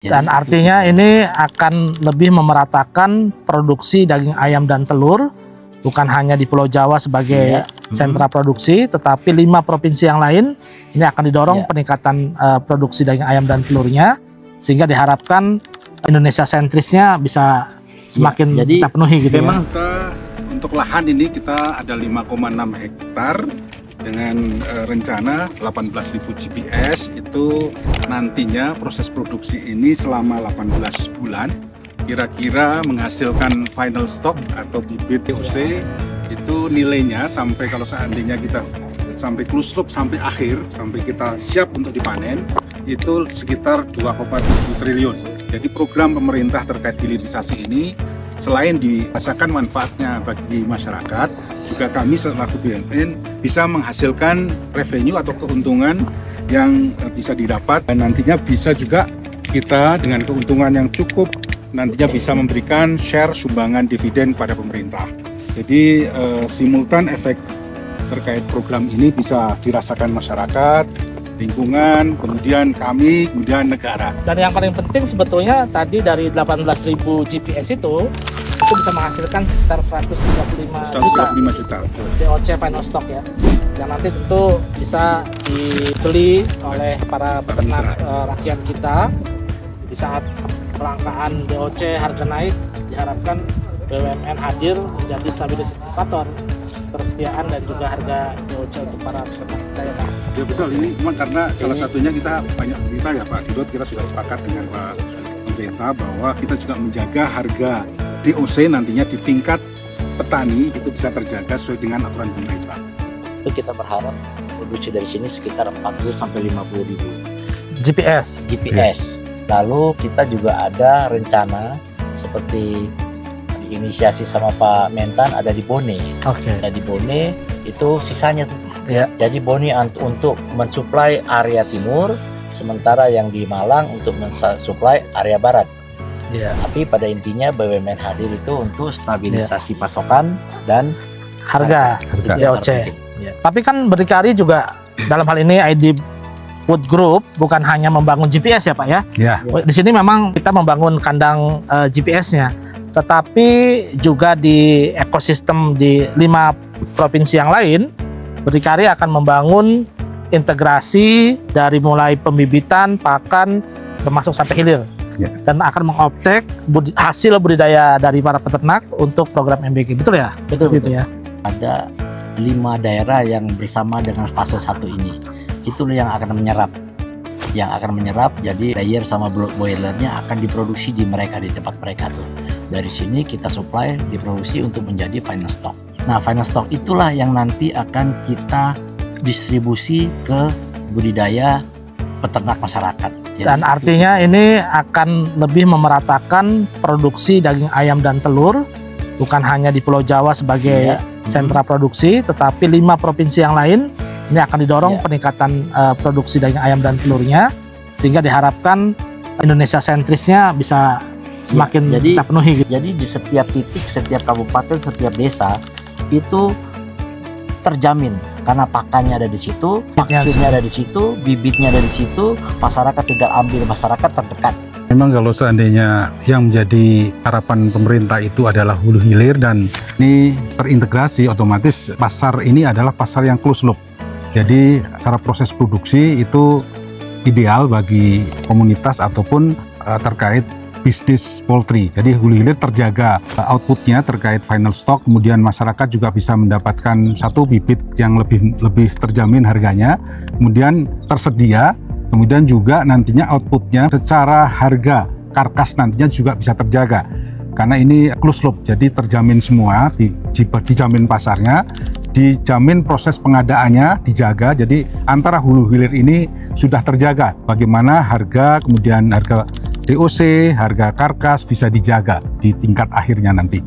Dan artinya ini akan lebih memeratakan produksi daging ayam dan telur, bukan hanya di Pulau Jawa sebagai sentra produksi, tetapi 5 provinsi yang lain ini akan didorong peningkatan produksi daging ayam dan telurnya, sehingga diharapkan Indonesia sentrisnya bisa semakin kita penuhi gitu. Memang kita untuk lahan ini kita ada 5,6 hektar dengan rencana 18.000 GPS. Itu nantinya proses produksi ini selama 18 bulan kira-kira menghasilkan final stock atau bibit DOC. Itu nilainya sampai kalau seandainya kita sampai close loop sampai akhir, sampai kita siap untuk dipanen, itu sekitar 2,7 triliun. Jadi program pemerintah terkait hilirisasi ini selain dirasakan manfaatnya bagi masyarakat, juga kami selaku BUMN bisa menghasilkan revenue atau keuntungan yang bisa didapat, dan nantinya bisa juga kita dengan keuntungan yang cukup nantinya bisa memberikan share sumbangan dividen pada pemerintah. Jadi simultan efek terkait program ini bisa dirasakan masyarakat, lingkungan, kemudian kami, kemudian negara. Dan yang paling penting sebetulnya tadi dari 18.000 GPS itu bisa menghasilkan sekitar 135 juta DOC final stock ya, yang nanti tentu bisa dibeli oleh para peternak rakyat kita. Di saat kelangkaan DOC harga naik, diharapkan BUMN hadir menjadi stabilisator persediaan dan juga harga DOC untuk para peternak kita ya Pak. Ya betul, ini cuma karena salah satunya kita banyak berita ya Pak Dirut, kita sudah sepakat dengan Pak pemerintah bahwa kita juga menjaga harga DOC nantinya di tingkat petani itu bisa terjaga sesuai dengan aturan pemerintah. Itu kita berharap produksi dari sini sekitar 40 sampai 50 ribu GPS. Lalu kita juga ada rencana seperti diinisiasi sama Pak Mentan, ada di Bone. Ada di Bone itu sisanya tuh. Jadi Bone untuk mensuplai area timur, sementara yang di Malang untuk mensuplai area barat. Tapi pada intinya BUMN hadir itu untuk stabilisasi pasokan dan harga DOC. Tapi kan berdikari juga dalam hal ini ID Food Group bukan hanya membangun GPS ya Pak ya. Di sini memang kita membangun kandang GPS-nya, tetapi juga di ekosistem di 5 provinsi yang lain, berdikari akan membangun integrasi dari mulai pembibitan, pakan, termasuk sampai hilir. Dan akan mengoptek hasil budidaya dari para peternak untuk program MBG. Betul ya? Betul ya. Ada 5 daerah yang bersama dengan fase 1 ini. Itulah yang akan menyerap. Jadi layer sama boilernya akan diproduksi di mereka, di tempat mereka tuh. Dari sini kita supply, diproduksi untuk menjadi final stock. Nah, final stock itulah yang nanti akan kita distribusi ke budidaya peternak masyarakat. Dan artinya ini akan lebih memeratakan produksi daging ayam dan telur, bukan hanya di Pulau Jawa sebagai sentra produksi, tetapi 5 provinsi yang lain ini akan didorong peningkatan produksi daging ayam dan telurnya, sehingga diharapkan Indonesia sentrisnya bisa semakin kita penuhi. Jadi di setiap titik, setiap kabupaten, setiap desa itu terjamin karena pakannya ada di situ, vaksinnya ada di situ, bibitnya ada di situ, masyarakat tinggal ambil, masyarakat terdekat. Memang kalau seandainya yang menjadi harapan pemerintah itu adalah hulu hilir dan ini terintegrasi, otomatis pasar ini adalah pasar yang close loop. Jadi cara proses produksi itu ideal bagi komunitas ataupun terkait bisnis poultry. Jadi hulu hilir terjaga outputnya terkait final stock, kemudian masyarakat juga bisa mendapatkan satu bibit yang lebih terjamin harganya, kemudian tersedia, kemudian juga nantinya outputnya secara harga karkas nantinya juga bisa terjaga. Karena ini close loop, jadi terjamin semua, dijamin pasarnya, dijamin proses pengadaannya dijaga. Jadi antara hulu hilir ini sudah terjaga. Bagaimana harga, kemudian harga DOC, harga karkas bisa dijaga di tingkat akhirnya nanti.